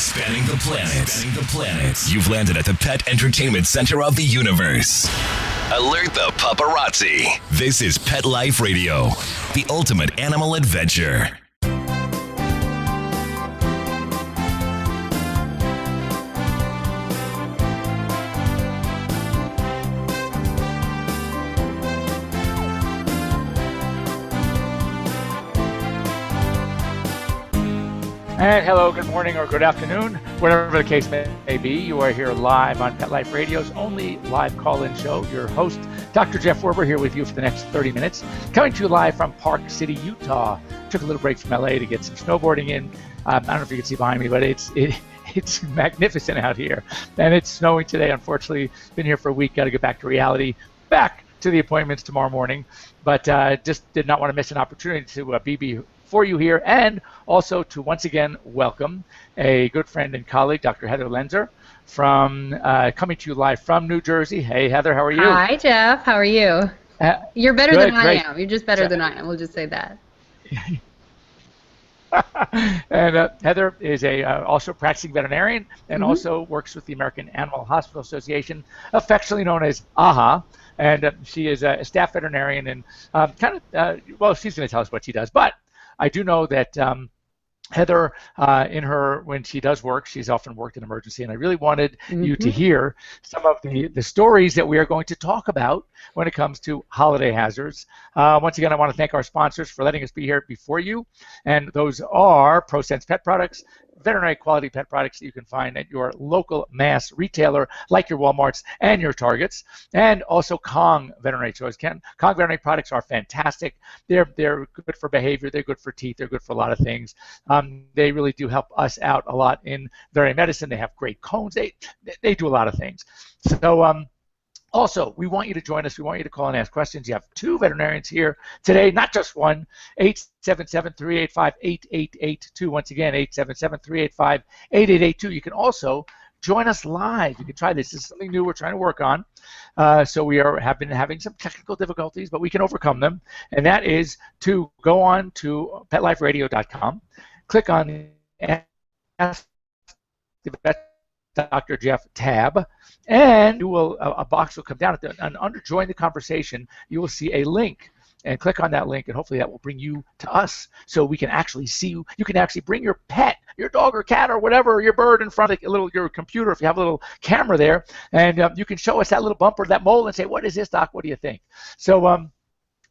Spanning the planet. You've landed at the pet entertainment center of the universe. Alert the paparazzi. This is Pet Life Radio, the ultimate animal adventure. And hello, good morning, or good afternoon, whatever the case may be. You are here live on Pet Life Radio's only live call-in show. Your host, Dr. Jeff Werber, here with you for the next 30 minutes. Coming to you live from Park City, Utah. Took a little break from LA to get some snowboarding in. I don't know if you can see behind me, but it's magnificent out here. And it's snowing today, unfortunately. Been here for a week, got to get back to reality. Back to the appointments tomorrow morning. But just did not want to miss an opportunity to be for you here, and also to once again welcome a good friend and colleague, Dr. Heather Loenser, from coming to you live from New Jersey. Hey, Heather, how are you? Hi, Jeff. How are you? You're better good, than I great. am. You're just better than I am. We'll just say that. And Heather is also a practicing veterinarian and also works with the American Animal Hospital Association, affectionately known as AHA. And she is a staff veterinarian and well, she's going to tell us what she does. But I do know that Heather, when she does work, she's often worked in emergency, and I really wanted you to hear some of the stories that we are going to talk about when it comes to holiday hazards. Once again, I want to thank our sponsors for letting us be here before you, and those are Prosense Pet Products, veterinary quality pet products that you can find at your local mass retailer like your Walmarts and your Targets, and also Kong Veterinary Choice. Kong Veterinary products are fantastic. They're good for behavior, they're good for teeth, they're good for a lot of things. They really do help us out a lot in veterinary medicine. They have great cones. They do a lot of things. So also, we want you to join us. We want you to call and ask questions. You have two veterinarians here today, not just one. 877-385-8882. Once again, 877-385-8882. You can also join us live. You can try this. This is something new we're trying to work on. So we have been having some technical difficulties, but we can overcome them. And that is to go on to PetLifeRadio.com, click on Ask the Vet Dr. Jeff tab, and a box will come down and under Join the Conversation, you will see a link. And click on that link, and hopefully that will bring you to us so we can actually see you. You can actually bring your pet, your dog or cat or whatever, your bird in front of your computer if you have a little camera there, and you can show us that little bump or that mole and say, what is this, Doc? What do you think? So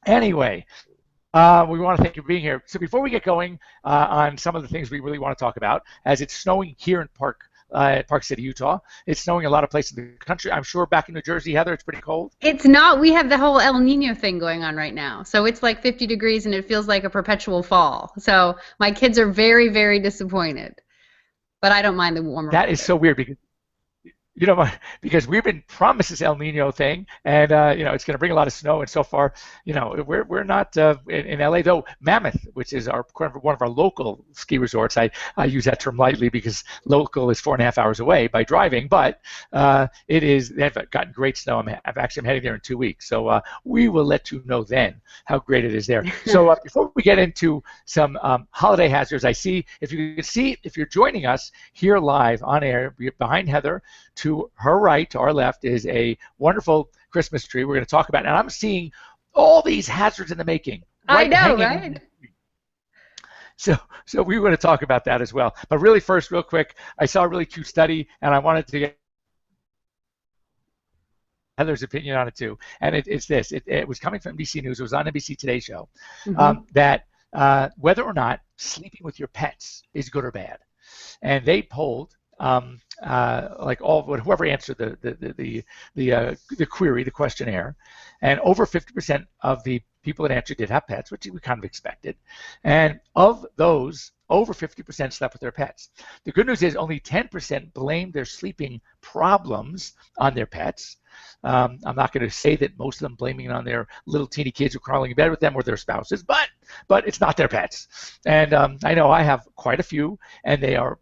anyway, we want to thank you for being here. So before we get going on some of the things we really want to talk about, as it's snowing here in Park City, Utah. It's snowing a lot of places in the country. I'm sure back in New Jersey, Heather, it's pretty cold. It's not. We have the whole El Nino thing going on right now. So it's like 50 degrees and it feels like a perpetual fall. So my kids are very, very disappointed. But I don't mind the warmer weather. That is so weird because we've been promised this El Nino thing, and it's going to bring a lot of snow. And so far, we're not in LA, though. Mammoth, which is one of our local ski resorts, I use that term lightly because local is 4.5 hours away by driving, but they've gotten great snow. I'm heading there in 2 weeks, so we will let you know then how great it is there. So before we get into some holiday hazards, if you're joining us here live on air behind Heather, to her right, to our left, is a wonderful Christmas tree we're going to talk about. And I'm seeing all these hazards in the making. I know, right? So we want to talk about that as well. But really first, real quick, I saw a really cute study, and I wanted to get Heather's opinion on it too. And it's this. It was coming from NBC News. It was on NBC Today Show. That whether or not sleeping with your pets is good or bad. And they polled whoever answered the query, the questionnaire, and over 50% of the people that answered did have pets, which we kind of expected, and of those, over 50% slept with their pets. The good news is only 10% blamed their sleeping problems on their pets. I'm not going to say that most of them blaming it on their little teeny kids who are crawling in bed with them or their spouses, but it's not their pets. And I know I have quite a few, and they are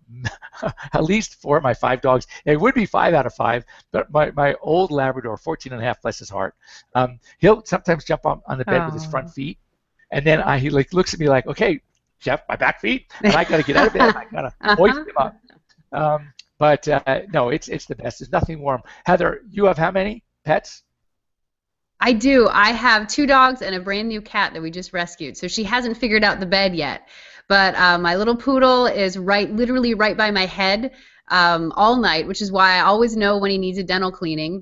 at least 4 of my 5 dogs. It would be 5 out of 5, but my old Labrador, 14 and a half, bless his heart, he'll sometimes jump on the bed with his front feet, and then he looks at me like, okay, Jeff, my back feet, and I got to get out of bed. I got to hoist him up. But no, it's the best. There's nothing warm. Heather, you have how many pets? I do. I have 2 dogs and a brand new cat that we just rescued. So she hasn't figured out the bed yet. But my little poodle is literally right by my head all night, which is why I always know when he needs a dental cleaning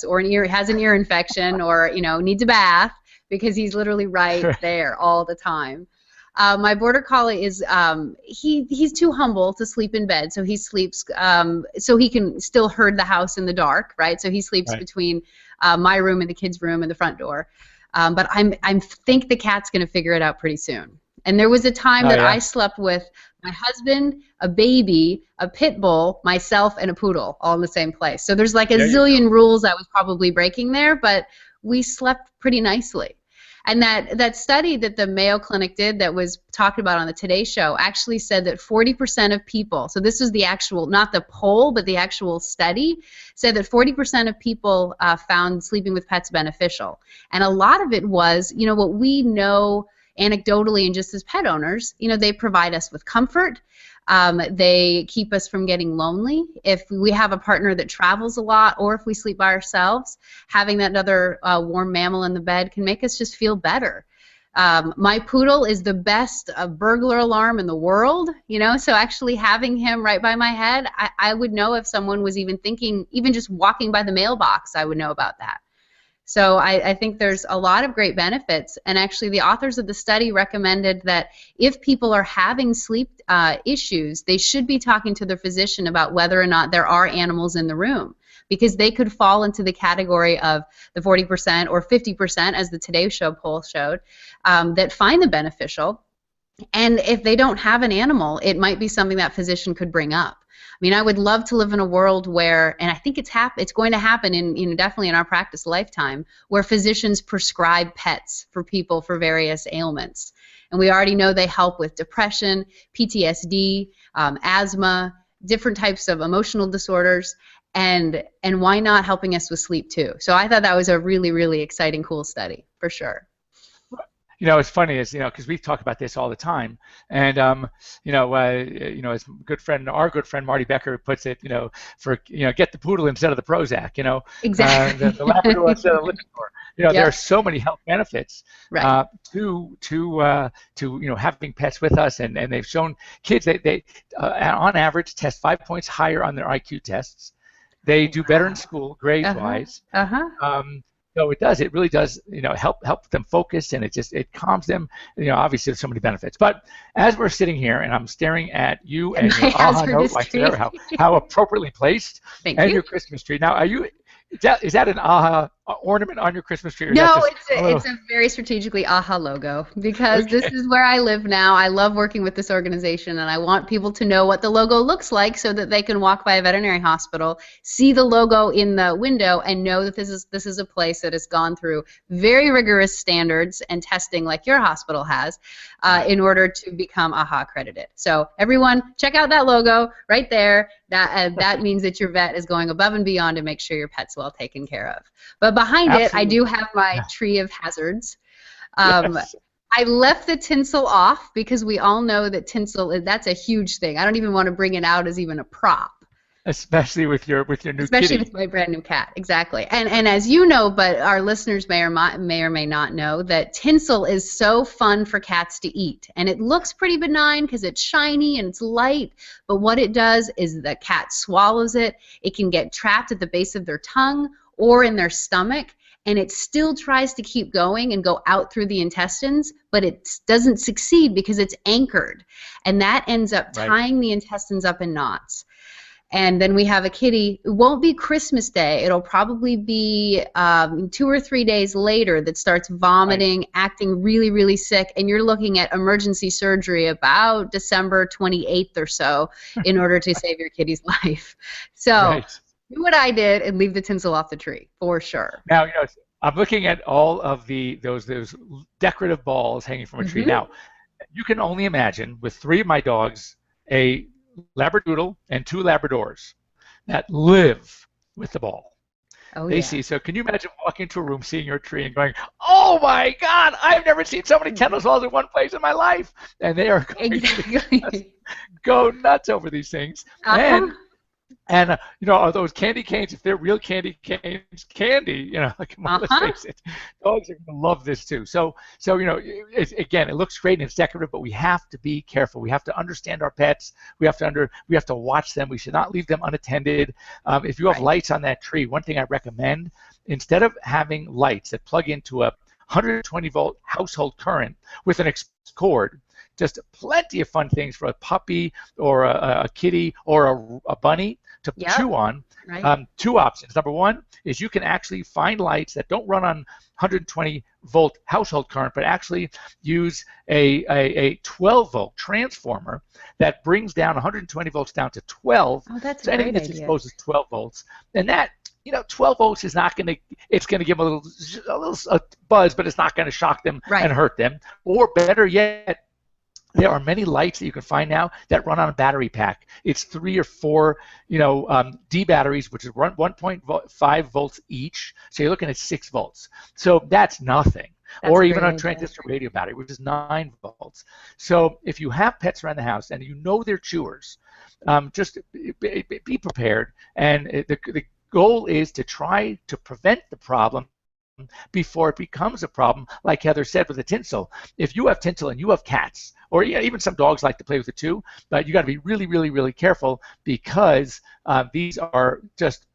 or has an ear infection or needs a bath, because he's literally right there all the time. My border collie is he's too humble to sleep in bed, so he sleeps so he can still herd the house in the dark, right? So he sleeps between my room and the kids' room and the front door. But I think the cat's going to figure it out pretty soon. And there was a time that I slept with my husband, a baby, a pit bull, myself, and a poodle all in the same place. So there's like a zillion rules I was probably breaking there, but we slept pretty nicely. And that study that the Mayo Clinic did that was talked about on the Today Show actually said that 40% of people, so this is the actual, not the poll, but the actual study, said that 40% of people found sleeping with pets beneficial. And a lot of it was, what we know anecdotally and just as pet owners, they provide us with comfort. They keep us from getting lonely. If we have a partner that travels a lot, or if we sleep by ourselves, having that other warm mammal in the bed can make us just feel better. My poodle is the best burglar alarm in the world, so actually having him right by my head, I would know if someone was even thinking, even just walking by the mailbox, I would know about that. So I think there's a lot of great benefits, and actually the authors of the study recommended that if people are having sleep issues, they should be talking to their physician about whether or not there are animals in the room, because they could fall into the category of the 40% or 50%, as the Today Show poll showed, that find them beneficial. And if they don't have an animal, it might be something that physician could bring up. I mean, I would love to live in a world where, and I think it's going to happen in definitely in our practice lifetime, where physicians prescribe pets for people for various ailments. And we already know they help with depression, PTSD, asthma, different types of emotional disorders, and why not helping us with sleep too? So I thought that was a really, really exciting, cool study for sure. It's funny because we talk about this all the time, and as our good friend Marty Becker puts it, get the poodle instead of the Prozac, exactly, the Labrador instead of the Lipitor. There are so many health benefits to having pets with us, and they've shown kids they on average test 5 points higher on their IQ tests. They do better in school grades wise. So it really does, help them focus, and it calms them. Obviously there's so many benefits. But as we're sitting here and I'm staring at you and your AHA note right there, how appropriately placed, and your Christmas tree. Now, is that an AHA ornament on your Christmas tree? Or no, it's a very strategically AHA logo, because this is where I live now. I love working with this organization, and I want people to know what the logo looks like so that they can walk by a veterinary hospital, see the logo in the window, and know that this is a place that has gone through very rigorous standards and testing like your hospital has in order to become AHA accredited. So everyone, check out that logo right there. That means that your vet is going above and beyond to make sure your pet's well taken care of. But behind it, I do have my tree of hazards. I left the tinsel off because we all know that tinsel, that's a huge thing. I don't even want to bring it out as even a prop. Especially with your new kitty. Especially with my brand new cat, exactly. And as you know, but our listeners may or may not know, that tinsel is so fun for cats to eat. And it looks pretty benign because it's shiny and it's light, but what it does is the cat swallows it. It can get trapped at the base of their tongue or in their stomach, and it still tries to keep going and go out through the intestines, but it doesn't succeed because it's anchored. And that ends up tying the intestines up in knots. And then we have a kitty. It won't be Christmas Day. It'll probably be 2 or 3 days later that starts vomiting, acting really, really sick, and you're looking at emergency surgery about December 28th or so in order to save your kitty's life. So do what I did and leave the tinsel off the tree, for sure. Now, I'm looking at all of those decorative balls hanging from a tree. Now, you can only imagine, with 3 of my dogs, a Labradoodle and 2 Labradors that live with the ball. They see. So can you imagine walking into a room, seeing your tree, and going, "Oh my God, I've never seen so many tennis balls in one place in my life!" And they are going to go nuts over these things. And And are those candy canes, if they're real candy canes, candy, come on, let's face it, dogs are going to love this too. So again, it looks great and it's decorative, but we have to be careful. We have to understand our pets. We have to watch them. We should not leave them unattended. If you have lights on that tree, one thing I recommend, instead of having lights that plug into a 120-volt household current with an cord, just plenty of fun things for a puppy or a kitty or a bunny to chew on. Right. Two options. Number one is you can actually find lights that don't run on 120-volt household current, but actually use a 12-volt transformer that brings down 120 volts down to 12. Oh, that's so a great anything that's idea. exposed is 12 volts. And that, 12 volts is not going to, it's going to give them a little buzz, but it's not going to shock them and hurt them. Or better yet, there are many lights that you can find now that run on a battery pack. It's 3 or 4, D batteries, which is 1.5 volts each. So you're looking at 6 volts. So that's nothing. Or even a transistor radio battery, which is 9 volts. So if you have pets around the house and they're chewers, just be prepared. And the goal is to try to prevent the problem before it becomes a problem, like Heather said with the tinsel. If you have tinsel and you have cats, or even some dogs like to play with it too, but you got to be really, really, really careful because these are just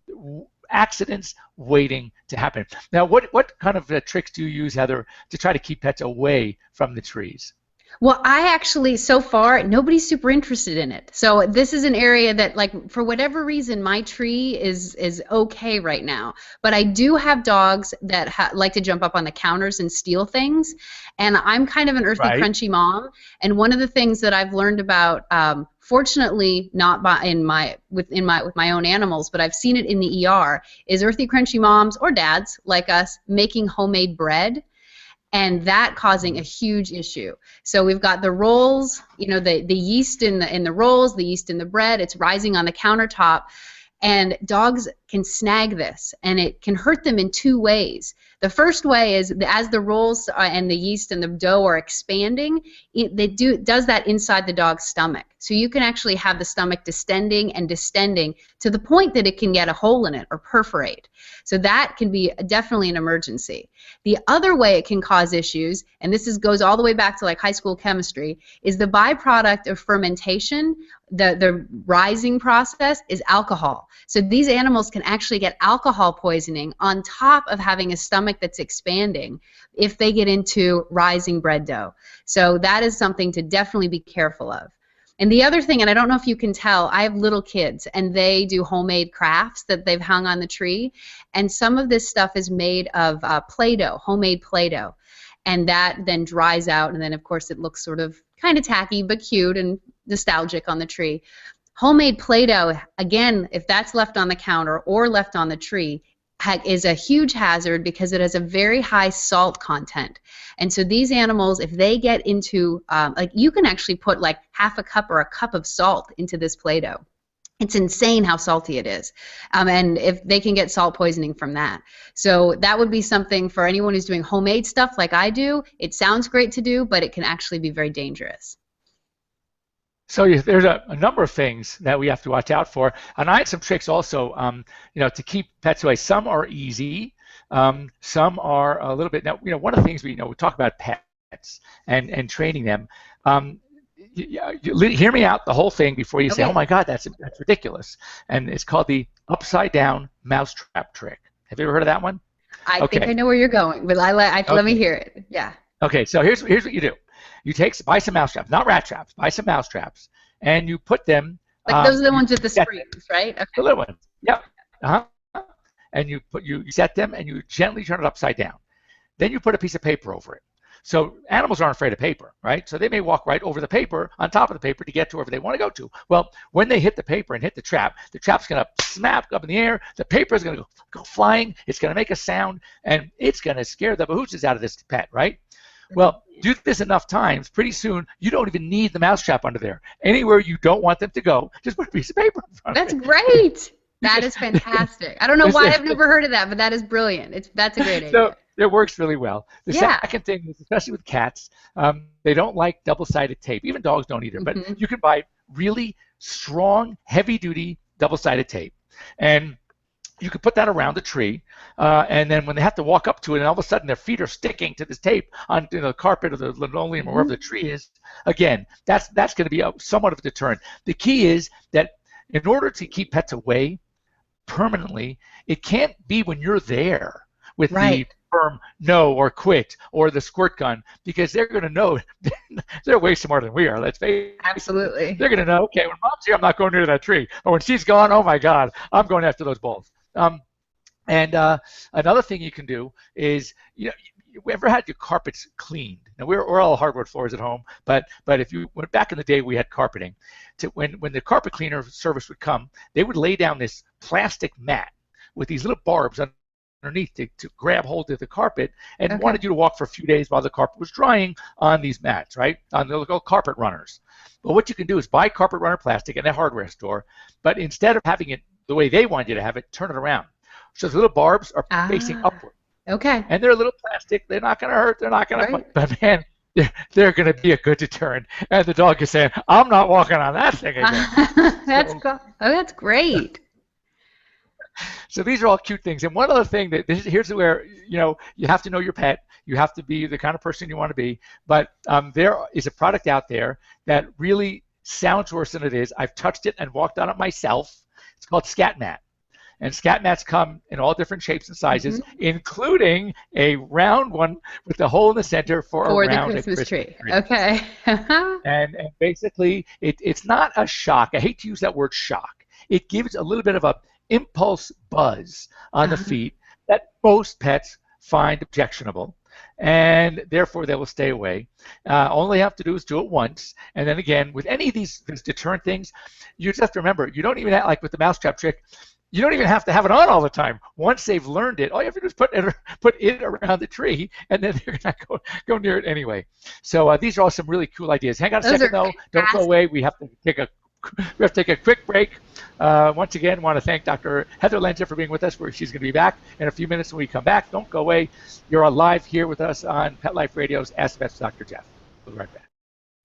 accidents waiting to happen. Now, what kind of tricks do you use, Heather, to try to keep pets away from the trees? Well, I actually, so far, nobody's super interested in it. So this is an area that, like, for whatever reason, my tree is okay right now. But I do have dogs that like to jump up on the counters and steal things. And I'm kind of an earthy, crunchy mom. And one of the things that I've learned about, fortunately, not with my own animals, but I've seen it in the ER, is earthy, crunchy moms or dads like us making homemade bread. And that causing a huge issue. So we've got the rolls, the yeast in the rolls, the yeast in the bread. It's rising on the countertop, and dogs can snag this, and it can hurt them in 2 ways. The first way is as the rolls and the yeast and the dough are expanding, it does that inside the dog's stomach. So you can actually have the stomach distending and distending to the point that it can get a hole in it or perforate. So that can be definitely an emergency. The other way it can cause issues, and this goes all the way back to like high school chemistry, is the byproduct of fermentation. The rising process is alcohol. So these animals can actually get alcohol poisoning on top of having a stomach that's expanding if they get into rising bread dough. So that is something to definitely be careful of. And the other thing, and I don't know if you can tell, I have little kids, and they do homemade crafts that they've hung on the tree, and some of this stuff is made of Play-Doh, homemade Play-Doh, and that then dries out, and then of course it looks sort of kind of tacky but cute and nostalgic on the tree. Homemade Play-Doh, again, if that's left on the counter or left on the tree, is a huge hazard because it has a very high salt content. And so these animals, if they get into, you can actually put like half a cup or a cup of salt into this Play-Doh. It's insane how salty it is. And if they can get salt poisoning from that. So that would be something for anyone who's doing homemade stuff like I do. It sounds great to do, but it can actually be very dangerous. So there's a number of things that we have to watch out for. And I had some tricks also, to keep pets away. Some are easy. Some are a little bit. Now, one of the things we talk about pets and training them. Hear me out the whole thing before you say, "Oh my God, that's ridiculous." And it's called the upside down mousetrap trick. Have you ever heard of that one? I think I know where you're going, but let me hear it. Yeah. Okay, so here's what you do. You buy some mouse traps, not rat traps. Buy some mouse traps, and you put them. Like those are the ones with the springs, right? Okay. The little ones. Yep. And you set them, and you gently turn it upside down. Then you put a piece of paper over it. So animals aren't afraid of paper, right? So they may walk right over the paper, on top of the paper, to get to wherever they want to go to. Well, when they hit the paper and hit the trap's going to snap up in the air. The paper is going to go flying. It's going to make a sound, and it's going to scare the behooses out of this pet, right? Well, do this enough times, pretty soon you don't even need the mousetrap under there. Anywhere you don't want them to go, just put a piece of paper in front of it. That's great. That is fantastic. I don't know why I've never heard of that, but that is brilliant. That's a great idea. So it works really well. The second thing is, especially with cats, they don't like double-sided tape. Even dogs don't either. But you can buy really strong, heavy-duty double-sided tape. And you can put that around the tree, and then when they have to walk up to it, and all of a sudden their feet are sticking to this tape on the carpet or the linoleum or wherever the tree is, again, that's going to be somewhat of a deterrent. The key is that in order to keep pets away permanently, it can't be when you're there with the firm no or quit or the squirt gun, because they're going to know they're way smarter than we are. Let's face it. Absolutely. They're going to know, okay, when mom's here, I'm not going near that tree. Or when she's gone, oh my God, I'm going after those balls. And another thing you can do is, you ever had your carpets cleaned? Now we're all hardwood floors at home, but if you went back in the day, we had carpeting. When the carpet cleaner service would come, they would lay down this plastic mat with these little barbs underneath to grab hold of the carpet, and wanted you to walk for a few days while the carpet was drying on these mats, right? On the little carpet runners. But what you can do is buy carpet runner plastic in a hardware store, but instead of having it the way they want you to have it, turn it around. So the little barbs are facing upward. Okay. And they're a little plastic. They're not going to hurt. They're not going to but man, they're going to be a good deterrent. And the dog is saying, I'm not walking on that thing again. That's great. So these are all cute things. And one other thing, here's where, you have to know your pet. You have to be the kind of person you want to be. But there is a product out there that really sounds worse than it is. I've touched it and walked on it myself. It's called Scat Mat. And Scat Mats come in all different shapes and sizes, including a round one with the hole in the center for around the Christmas tree. tree. Okay. and basically, it's not a shock. I hate to use that word shock. It gives a little bit of a impulse buzz on the feet that most pets find objectionable, and therefore they will stay away. All they have to do is do it once, and then again, with any of these deterrent things, you just have to remember, you don't even have, like with the mousetrap trick, you don't even have to have it on all the time. Once they've learned it, all you have to do is put it around the tree, and then they're going to go near it anyway. So these are all some really cool ideas. Hang on a second, though. Don't go away. We have to take a quick break. Once again, want to thank Dr. Heather Loenser for being with us. She's going to be back in a few minutes when we come back. Don't go away. You're live here with us on Pet Life Radio's Ask Vets Dr. Jeff. We'll be right back.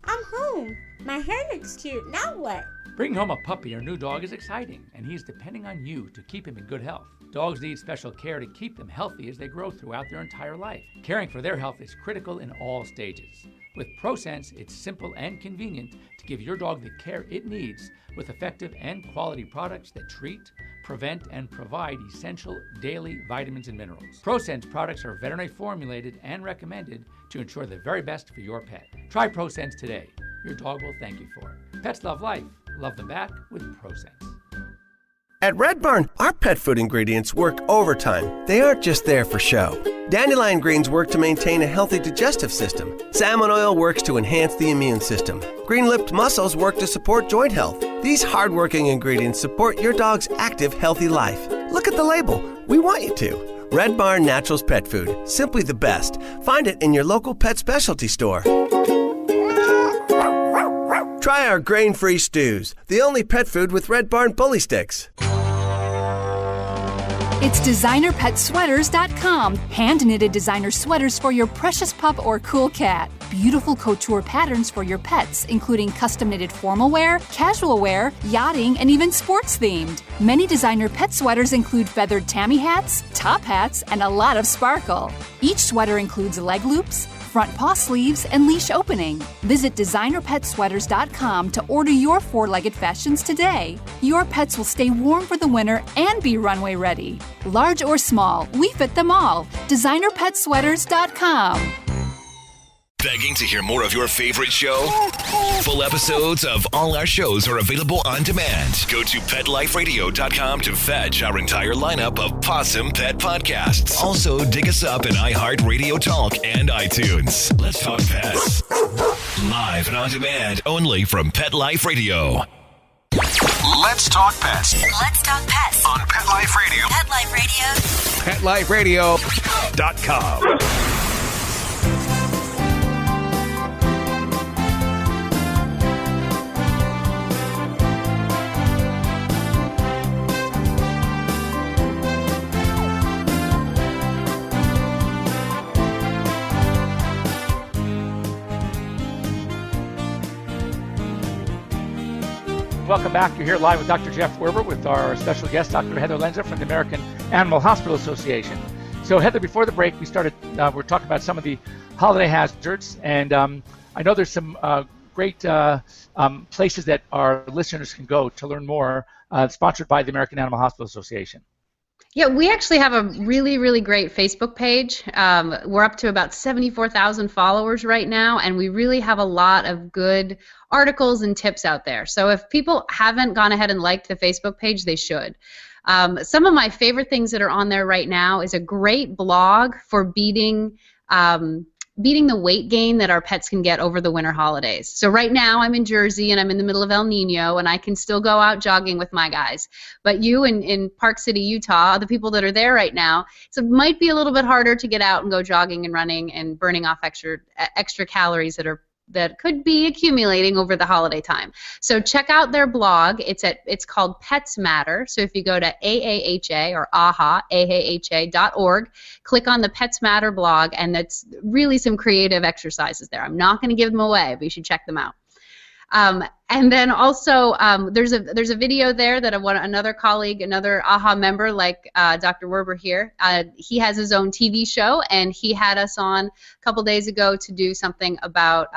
I'm home. My hair looks cute. Now what? Bringing home a puppy or new dog is exciting, and he's depending on you to keep him in good health. Dogs need special care to keep them healthy as they grow throughout their entire life. Caring for their health is critical in all stages. With Prosense, it's simple and convenient to give your dog the care it needs with effective and quality products that treat, prevent, and provide essential daily vitamins and minerals. Prosense products are veterinary formulated and recommended to ensure the very best for your pet. Try Prosense today. Your dog will thank you for it. Pets love life. Love them back with Prosense. At Red Barn, our pet food ingredients work overtime. They aren't just there for show. Dandelion greens work to maintain a healthy digestive system. Salmon oil works to enhance the immune system. Green-lipped mussels work to support joint health. These hard-working ingredients support your dog's active, healthy life. Look at the label. We want you to. Red Barn Naturals Pet Food. Simply the best. Find it in your local pet specialty store. Try our grain-free stews, the only pet food with Red Barn bully sticks. It's designerpetsweaters.com. Hand-knitted designer sweaters for your precious pup or cool cat. Beautiful couture patterns for your pets, including custom-knitted formal wear, casual wear, yachting, and even sports-themed. Many designer pet sweaters include feathered tammy hats, top hats, and a lot of sparkle. Each sweater includes leg loops, front paw sleeves, and leash opening. Visit designerpetsweaters.com to order your four-legged fashions today. Your pets will stay warm for the winter and be runway ready. Large or small, we fit them all. designerpetsweaters.com. Begging to hear more of your favorite show? Full episodes of all our shows are available on demand. Go to PetLifeRadio.com to fetch our entire lineup of Possum Pet podcasts. Also, dig us up in iHeartRadio Talk and iTunes. Let's talk pets. Live and on demand only from Pet Life Radio. Let's talk pets. Let's talk pets On Pet Life Radio. Pet Life Radio. PetLifeRadio.com. welcome back. You're here live with Dr. Jeff Werber with our special guest, Dr. Heather Loenser from the American Animal Hospital Association. So Heather, before the break, we're talking about some of the holiday hazards, and I know there's some great places that our listeners can go to learn more, sponsored by the American Animal Hospital Association. Yeah, we actually have a really, really great Facebook page. We're up to about 74,000 followers right now, and we really have a lot of good articles and tips out there. So if people haven't gone ahead and liked the Facebook page, they should. Some of my favorite things that are on there right now is a great blog for beating the weight gain that our pets can get over the winter holidays. So right now I'm in Jersey and I'm in the middle of El Nino and I can still go out jogging with my guys. But you in Park City, Utah, the people that are there right now, so it might be a little bit harder to get out and go jogging and running and burning off extra calories that could be accumulating over the holiday time. So check out their blog. It's called Pets Matter. So if you go to AAHA or AAHA.org, click on the Pets Matter blog, and that's really some creative exercises there. I'm not going to give them away, but you should check them out. And then also there's a video there that another colleague, another AHA member like Dr. Werber here, he has his own TV show, and he had us on a couple days ago to do something about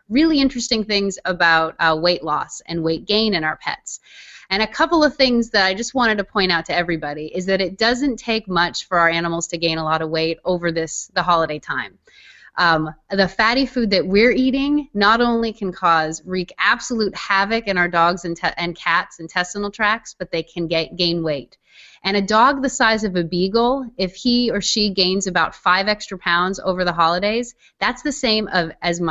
really interesting things about weight loss and weight gain in our pets. And a couple of things that I just wanted to point out to everybody is that it doesn't take much for our animals to gain a lot of weight over the holiday time. The fatty food that we're eating not only can wreak absolute havoc in our dogs and cats' intestinal tracts, but they can gain weight. And a dog the size of a beagle, if he or she gains about 5 extra pounds over the holidays, that's the same as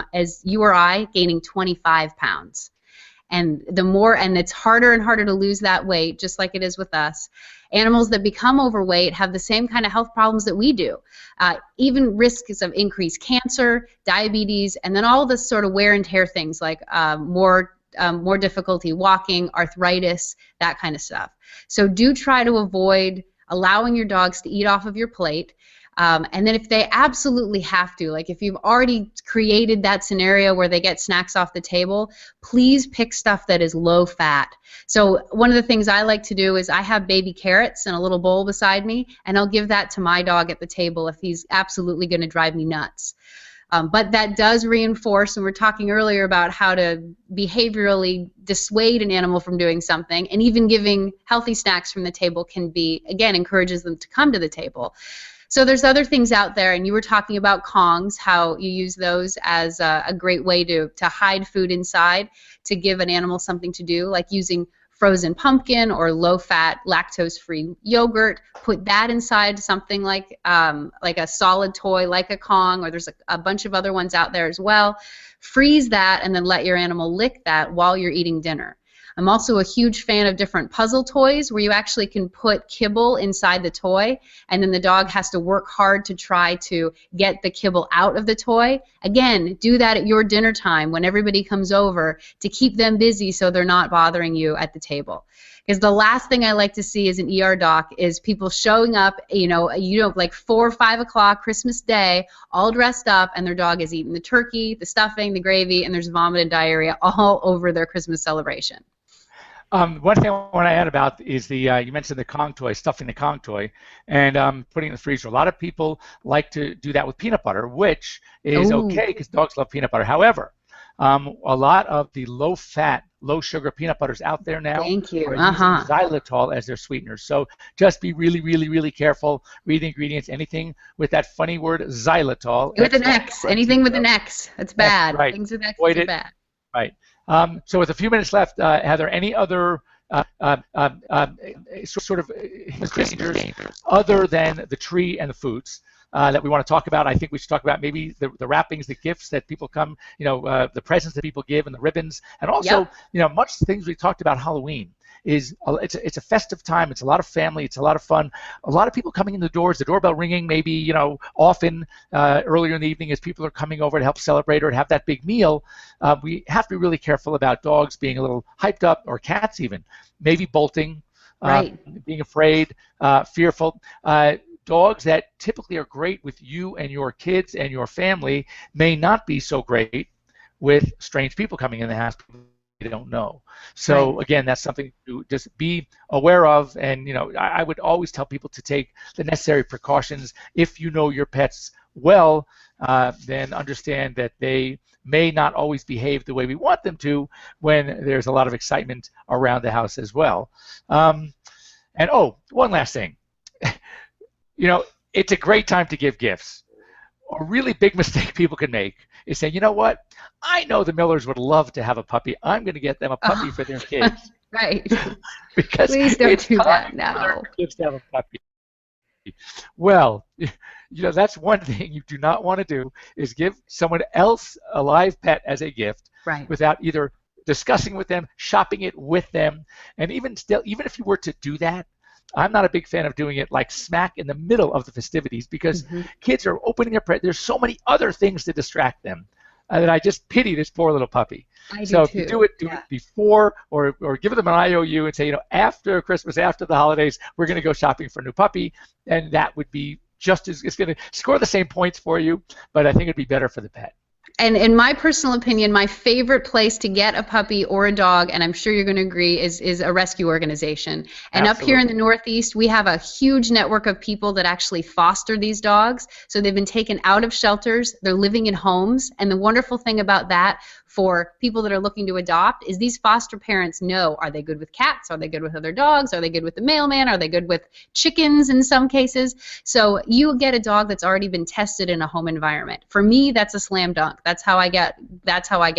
you or I gaining 25 pounds. And it's harder and harder to lose that weight, just like it is with us. Animals that become overweight have the same kind of health problems that we do. Even risks of increased cancer, diabetes, and then all this sort of wear and tear things like more difficulty walking, arthritis, that kind of stuff. So do try to avoid allowing your dogs to eat off of your plate. And then if they absolutely have to, like if you've already created that scenario where they get snacks off the table, please pick stuff that is low fat. So one of the things I like to do is I have baby carrots in a little bowl beside me, and I'll give that to my dog at the table if he's absolutely going to drive me nuts. But that does reinforce, and we were talking earlier about how to behaviorally dissuade an animal from doing something, and even giving healthy snacks from the table encourages them to come to the table. So there's other things out there, and you were talking about Kongs, how you use those as a great way to hide food inside, to give an animal something to do, like using frozen pumpkin or low-fat, lactose-free yogurt. Put that inside something like a solid toy, like a Kong, or there's a bunch of other ones out there as well. Freeze that, and then let your animal lick that while you're eating dinner. I'm also a huge fan of different puzzle toys where you actually can put kibble inside the toy, and then the dog has to work hard to try to get the kibble out of the toy. Again, do that at your dinner time when everybody comes over to keep them busy so they're not bothering you at the table. Because the last thing I like to see as an ER doc is people showing up, like 4 or 5 o'clock Christmas Day, all dressed up, and their dog is eating the turkey, the stuffing, the gravy, and there's vomit and diarrhea all over their Christmas celebration. One thing I want to add about is you mentioned the Kong toy, stuffing the Kong toy, and putting it in the freezer. A lot of people like to do that with peanut butter, which is okay because dogs love peanut butter. However, a lot of the low-fat, low-sugar peanut butters out there now are using xylitol as their sweeteners. So just be really, really, really careful. Read the ingredients. Anything with that funny word xylitol. With an X. Anything with an X. That's bad. Right. Things with X are bad. Right. So with a few minutes left, Heather, any other sort of dangers other than the tree and the foods that we want to talk about? I think we should talk about maybe the wrappings, the gifts that people come, the presents that people give, and the ribbons, and also, much things we talked about Halloween. It's a festive time. It's a lot of family. It's a lot of fun. A lot of people coming in the doors, the doorbell ringing maybe, often earlier in the evening as people are coming over to help celebrate or to have that big meal. We have to be really careful about dogs being a little hyped up, or cats even, maybe bolting, being afraid, fearful. Dogs that typically are great with you and your kids and your family may not be so great with strange people coming in the house. don't know. So again, that's something to just be aware of. And I would always tell people to take the necessary precautions. If you know your pets well, then understand that they may not always behave the way we want them to when there's a lot of excitement around the house as well. And one last thing. It's a great time to give gifts. A really big mistake people can make is saying, you know what? I know the Millers would love to have a puppy. I'm going to get them a puppy for their kids. Right. Because please don't it's do that time now. for their kids to have a puppy. Well, that's one thing you do not want to do is give someone else a live pet as a gift without either discussing with them, shopping it with them, and even if you were to do that, I'm not a big fan of doing it like smack in the middle of the festivities because kids are opening their presents. There's so many other things to distract them that I just pity this poor little puppy. So if you do it before or give them an IOU and say, after Christmas, after the holidays, we're going to go shopping for a new puppy, and that would be it's going to score the same points for you, but I think it'd be better for the pet. And in my personal opinion, my favorite place to get a puppy or a dog, and I'm sure you're going to agree, is a rescue organization. And Up here in the Northeast, we have a huge network of people that actually foster these dogs. So they've been taken out of shelters. They're living in homes. And the wonderful thing about that for people that are looking to adopt is these foster parents know, are they good with cats? Are they good with other dogs? Are they good with the mailman? Are they good with chickens in some cases? So you get a dog that's already been tested in a home environment. For me, that's a slam dunk. That's how I get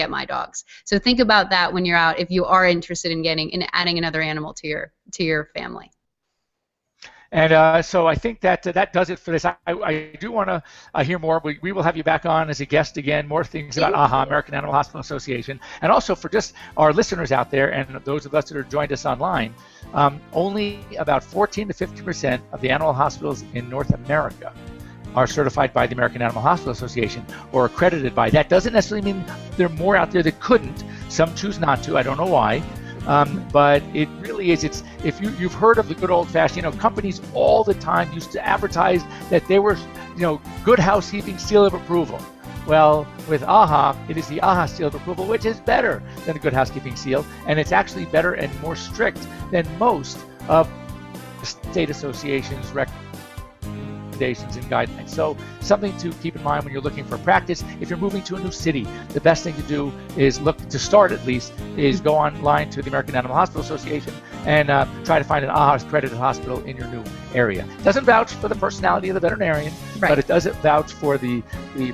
my dogs. So think about that when you're out if you are interested in adding another animal to your family. And so I think that does it for this. I do want to hear more. We will have you back on as a guest again, more things about AHA, American Animal Hospital Association. And also for just our listeners out there and those of us that are joined us online, only about 14 to 15% of the animal hospitals in North America are certified by the American Animal Hospital Association or accredited by. That doesn't necessarily mean there are more out there that couldn't. Some choose not to. I don't know why. But it really is. It's if you've heard of the good old-fashioned, companies all the time used to advertise that they were, good housekeeping seal of approval. Well, with AHA, it is the AHA seal of approval, which is better than the good housekeeping seal, and it's actually better and more strict than most of the state associations' recommendations and guidelines. So something to keep in mind when you're looking for practice. If you're moving to a new city, the best thing to do is go online to the American Animal Hospital Association and try to find an AHA accredited hospital in your new area. It doesn't vouch for the personality of the veterinarian, but it does vouch for the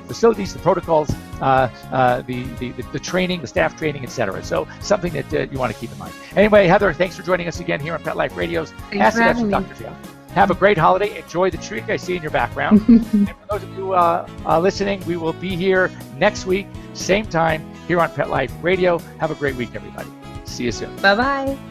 facilities, the protocols, the training, the staff training, etc. So something that you want to keep in mind. Anyway, Heather, thanks for joining us again here on Pet Life Radio's Thanks for having me. Dr. Phil. Have a great holiday. Enjoy the tree I see in your background. And for those of you listening, we will be here next week, same time, here on Pet Life Radio. Have a great week, everybody. See you soon. Bye-bye.